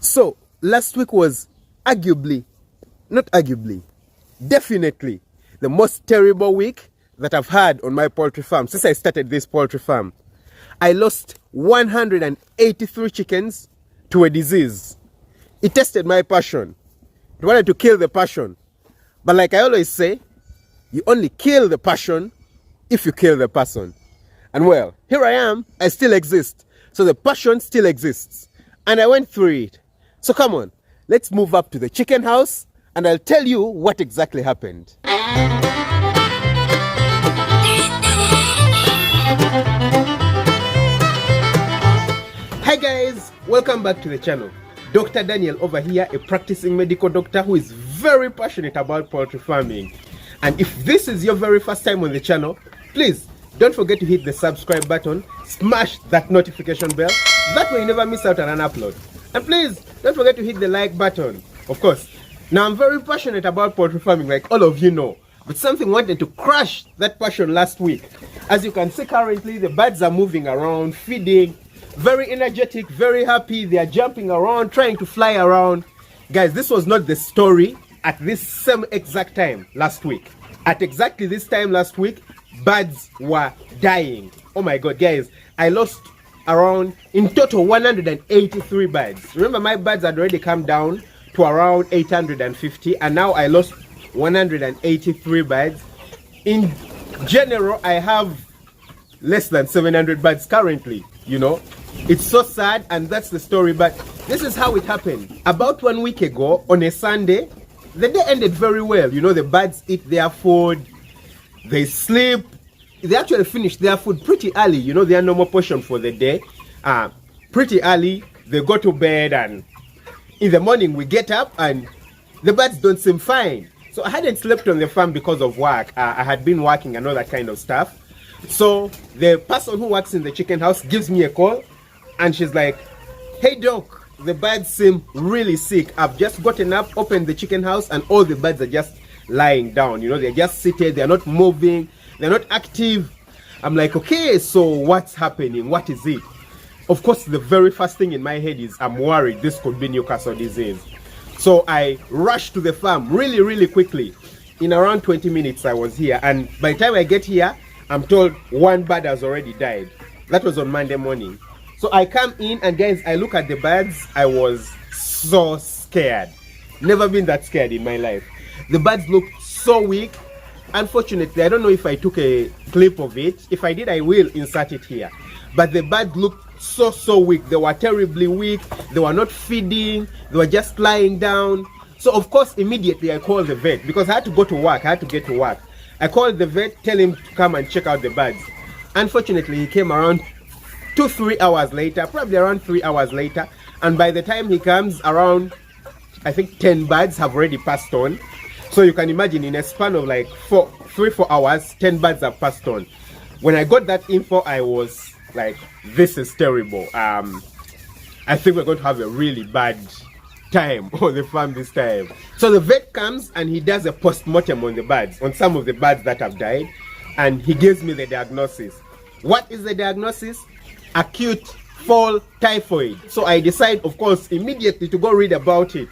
So last week was definitely the most terrible week that I've had on my poultry farm since I started this poultry farm. I lost 183 chickens to a disease. It tested my passion. It wanted to kill the passion. But like I always say, you only kill the passion if you kill the person. And well, here I am, I still exist. So the passion still exists. And I went through it. So come on, let's move up to the chicken house and I'll tell you what exactly happened. Hi guys, welcome back to the channel. Dr. Daniel over here, a practicing medical doctor who is very passionate about poultry farming. And if this is your very first time on the channel, please don't forget to hit the subscribe button, smash that notification bell, that way you never miss out on an upload. And please don't forget to hit the like button. Of course, now I'm very passionate about poultry farming, like all of you know, but something wanted to crush that passion last week. As you can see currently, the birds are moving around, feeding, very energetic, very happy. They are jumping around, trying to fly around. Guys, this was not the story at this same exact time last week. At exactly this time last week, birds were dying. Oh my god, guys, I lost around, in total, 183 birds. Remember, my birds had already come down to around 850, and now I lost 183 birds. In general, I have less than 700 birds currently, you know. It's so sad, and that's the story, but this is how it happened. About 1 week ago, on a Sunday, the day ended very well. You know, the birds eat their food, they sleep. They actually finish their food pretty early, you know, their normal portion for the day. Pretty early, they go to bed, and in the morning we get up and the birds don't seem fine. So I hadn't slept on the farm because of work. I had been working and all that kind of stuff. So the person who works in the chicken house gives me a call and she's like, "Hey doc, the birds seem really sick. I've just gotten up, opened the chicken house, and all the birds are just lying down. You know, they're just seated, they're not moving, they're not active." I'm like, okay, so what's happening? What is it? Of course, the very first thing in my head is I'm worried this could be Newcastle disease. So I rushed to the farm really quickly. In around 20 minutes I was here, and by the time I get here, I'm told one bird has already died. That was on Monday morning. So I come in and guys, I look at the birds. I was so scared. Never been that scared in my life. The birds looked so weak. Unfortunately, I don't know if I took a clip of it. If I did, I will insert it here. But the birds looked so weak. They were terribly weak. They were not feeding. They were just lying down. So of course, immediately I called the vet because I had to go to work. I had to get to work. I called the vet, tell him to come and check out the birds. Unfortunately, he came around 2-3 hours later, probably around 3 hours later. And by the time he comes around, I think 10 birds have already passed on. So you can imagine in a span of like 3-4 hours, 10 birds have passed on. When I got that info, I was like, this is terrible. I think we're going to have a really bad time on the farm this time. So the vet comes and he does a post-mortem on the birds, on some of the birds that have died, and he gives me the diagnosis. What is the diagnosis? Acute fall typhoid. So I decide, of course, immediately to go read about it,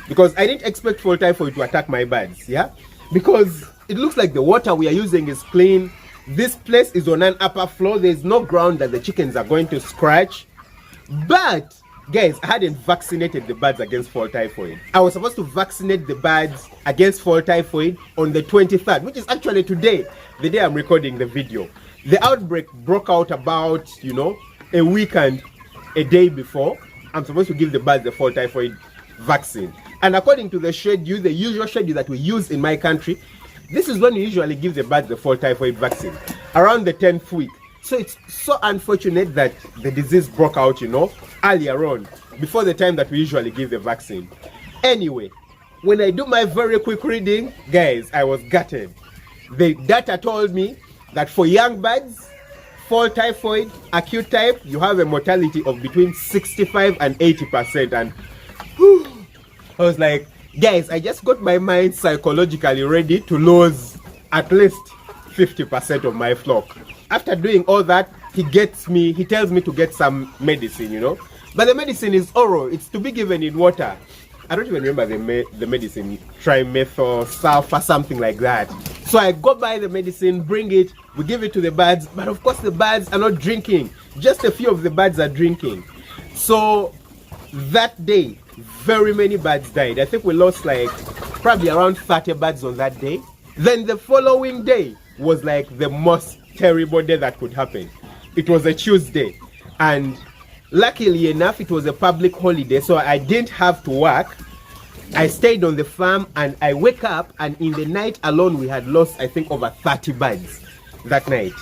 because I didn't expect fall typhoid to attack my birds, yeah, because it looks like the water we are using is clean. This place is on an upper floor. There's no ground that the chickens are going to scratch. But guys, I hadn't vaccinated the birds against fall typhoid. I was supposed to vaccinate the birds against fall typhoid on the 23rd, which is actually today, the day I'm recording the video. The outbreak broke out about, you know, a week and a day before. I'm supposed to give the birds the fall typhoid vaccine. And according to the schedule, the usual schedule that we use in my country, this is when you usually give the birds the fall typhoid vaccine, around the 10th week. So it's so unfortunate that the disease broke out, you know, earlier on, before the time that we usually give the vaccine. Anyway, when I do my very quick reading, guys, I was gutted. The data told me that for young birds, fall typhoid, acute type, you have a mortality of between 65 and 80%. And whew, I was like, guys, I just got my mind psychologically ready to lose at least 50% of my flock. After doing all that, he tells me to get some medicine, you know. But the medicine is oral. It's to be given in water. I don't even remember the medicine, trimethosulfur, something like that. So I go buy the medicine, bring it, we give it to the birds, but of course the birds are not drinking. Just a few of the birds are drinking. So that day, very many birds died. I think we lost like probably around 30 birds on that day. Then the following day was like the most terrible day that could happen. It was a Tuesday, and luckily enough, it was a public holiday, so I didn't have to work. I stayed on the farm, and I wake up, and in the night alone, we had lost, I think, over 30 birds that night.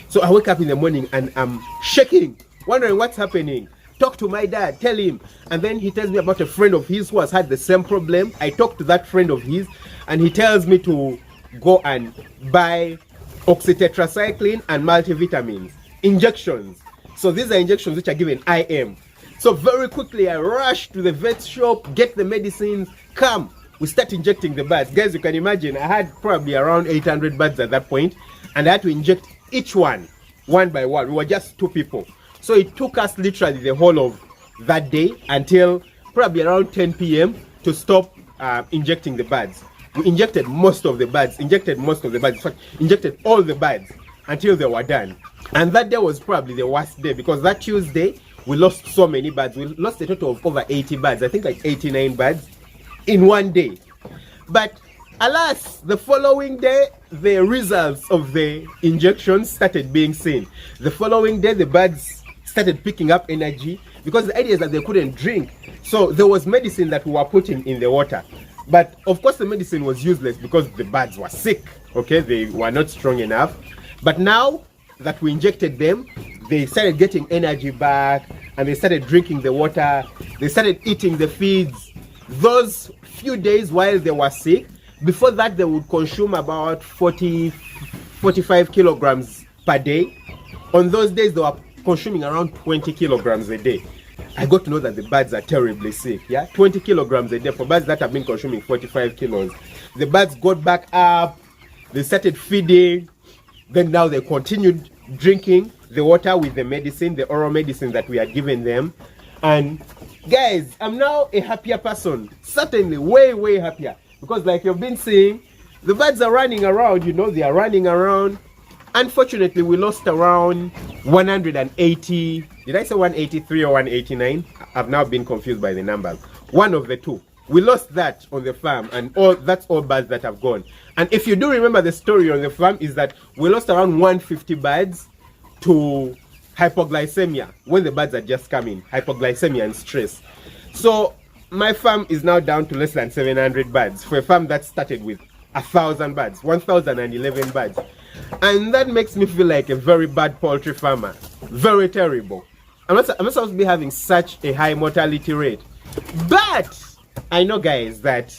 So I wake up in the morning, and I'm shaking, wondering what's happening. Talk to my dad, tell him. And then he tells me about a friend of his who has had the same problem. I talk to that friend of his, and he tells me to go and buy oxytetracycline and multivitamins, injections. So these are injections which are given IM. So very quickly I rush to the vet shop, get the medicines, come, we start injecting the birds. Guys, you can imagine I had probably around 800 birds at that point, and I had to inject each one by one. We were just 2 people. So it took us literally the whole of that day until probably around 10 p.m. to stop injecting the birds. We injected most of the birds, in fact, injected all the birds until they were done. And that day was probably the worst day, because that Tuesday we lost so many birds. We lost a total of over 80 birds, I think like 89 birds in one day. But alas, the following day the results of the injections started being seen. The following day the birds started picking up energy, because the idea is that they couldn't drink. So there was medicine that we were putting in the water. But of course the medicine was useless because the birds were sick, okay? They were not strong enough. But now that we injected them, they started getting energy back, and they started drinking the water, they started eating the feeds. Those few days while they were sick, before that they would consume about 45 kilograms per day. On those days they were consuming around 20 kilograms a day. I got to know that the birds are terribly sick. 20 kilograms a day for birds that have been consuming 45 kilos. The birds got back up, they started feeding, then now they continued drinking the water with the medicine, the oral medicine that we had given them. And guys, I'm now a happier person, certainly way happier, because like you've been seeing, the birds are running around, they are running around. Unfortunately, we lost around 180. Did I say 183 or 189? I've now been confused by the numbers. One of the two. We lost that on the farm, and that's all birds that have gone. And if you do remember, the story on the farm is that we lost around 150 birds to hypoglycemia when the birds had just come in. Hypoglycemia and stress. So my farm is now down to less than 700 birds for a farm that started with 1,000 birds, 1,011 birds. And that makes me feel like a very bad poultry farmer. Very terrible. I'm not supposed to be having such a high mortality rate. But I know, guys, that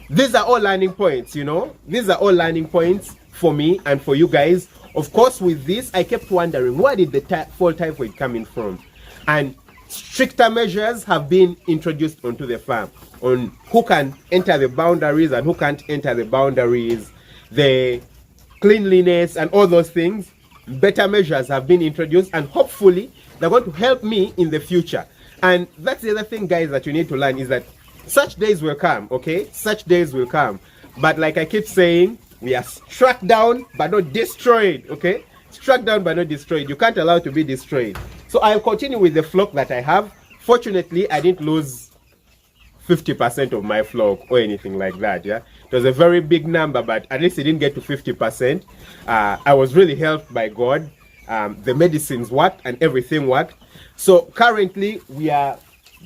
these are all learning points, These are all learning points for me and for you guys. Of course, with this, I kept wondering, where did the fall typhoid coming from? And stricter measures have been introduced onto the farm on who can enter the boundaries and who can't enter the boundaries, the cleanliness and all those things. Better measures have been introduced, and hopefully they're going to help me in the future. And that's the other thing, guys, that you need to learn, is that such days will come, okay? Such days will come. But like I keep saying, we are struck down but not destroyed, okay? Struck down but not destroyed. You can't allow it to be destroyed. So I'll continue with the flock that I have. Fortunately, I didn't lose 50% of my flock or anything like that. It was a very big number, but at least it didn't get to 50%. I was really helped by God. The medicines worked and everything worked. So currently we are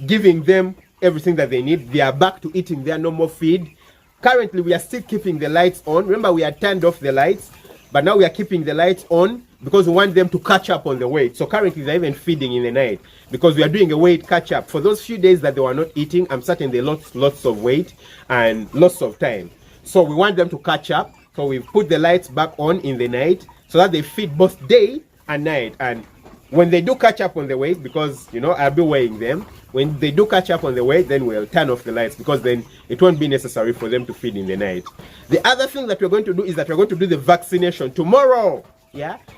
giving them everything that they need. They are back to eating their normal feed. Currently we are still keeping the lights on. Remember, we had turned off the lights, but now we are keeping the lights on because we want them to catch up on the weight. So currently they're even feeding in the night because we are doing a weight catch up. For those few days that they were not eating, I'm certain they lost lots of weight and lots of time. So we want them to catch up. So we've put the lights back on in the night so that they feed both day and night. And when they do catch up on the weight, because I'll be weighing them, when they do catch up on the weight, then we'll turn off the lights, because then it won't be necessary for them to feed in the night. The other thing that we're going to do is that we're going to do the vaccination tomorrow.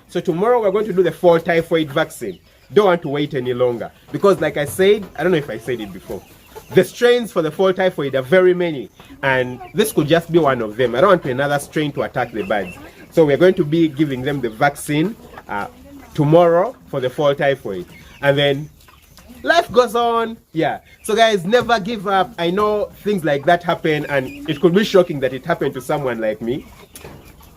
So tomorrow we're going to do the fall typhoid vaccine. don't want to wait any longer, because like I said, I don't know if I said it before, the strains for the fall typhoid are very many, and this could just be one of them. I don't want another strain to attack the birds. So we're going to be giving them the vaccine tomorrow for the fall typhoid, and then life goes on. Yeah, so guys, never give up. I know things like that happen, and it could be shocking that it happened to someone like me,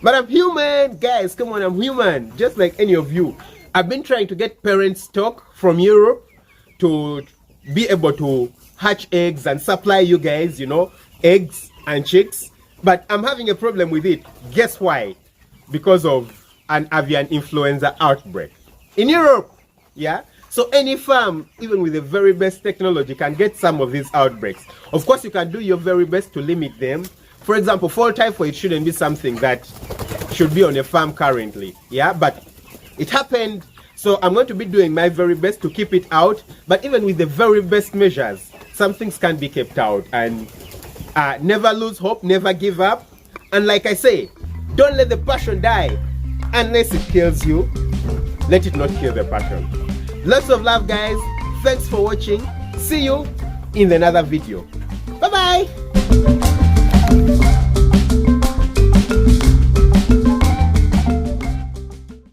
but I'm human, guys. Come on, I'm human, just like any of you. I've been trying to get parent stock from Europe to be able to hatch eggs and supply you guys, you know, eggs and chicks, but I'm having a problem with it. Guess why? Because of an avian influenza outbreak in Europe. Yeah, so any farm, even with the very best technology, can get some of these outbreaks. Of course, you can do your very best to limit them. For example, fall typhoid shouldn't be something that should be on a farm currently. Yeah, but it happened, so I'm going to be doing my very best to keep it out. But even with the very best measures, some things can be kept out. And never lose hope, never give up. And like I say, don't let the passion die. Unless it kills you, let it not kill the passion. Lots of love, guys. Thanks for watching. See you in another video. Bye bye.